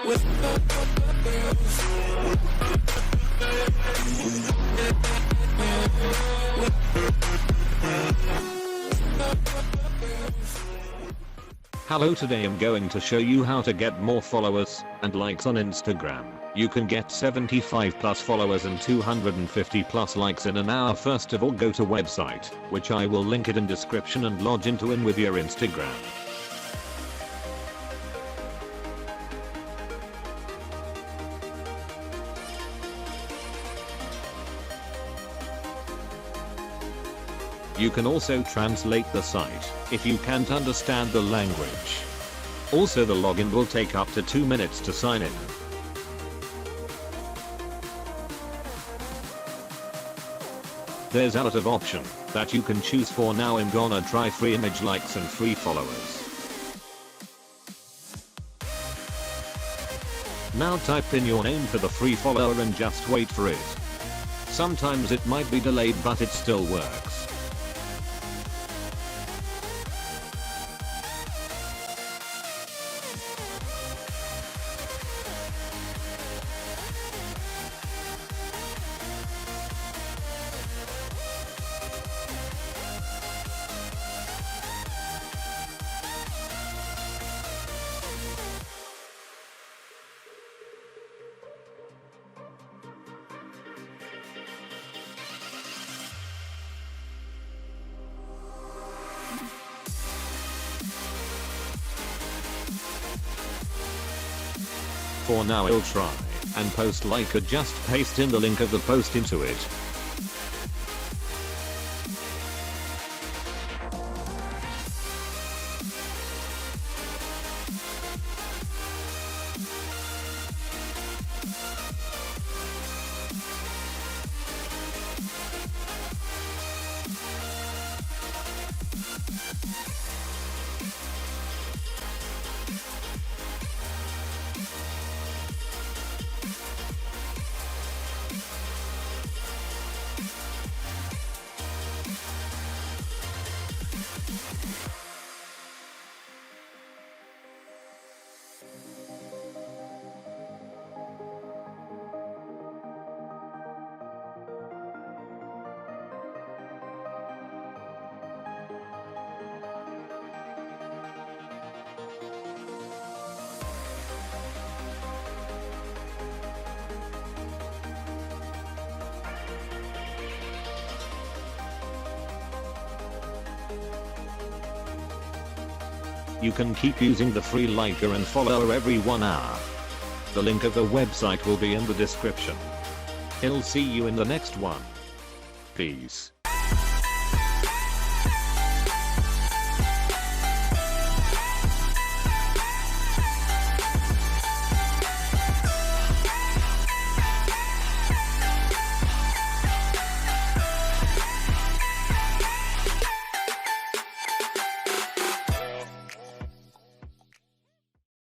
Hello, today I'm going to show you how to get more followers and likes on Instagram. You can get 75 plus followers and 250 plus likes in an hour. First of all, go to website, which I will link it in description, and log into in with your Instagram. You can also translate the site if you can't understand the language. Also, the login will take up to 2 minutes to sign in. There's a lot of option that you can choose for. Now I'm gonna try free image likes and free followers. Now type in your name for the free follower and just wait for it. Sometimes it might be delayed, but it still works. For now I'll try and post like or just paste in the link of the post into it. You can keep using the free liker and follower every 1 hour. The link of the website will be in the description. I'll see you in the next one. Peace.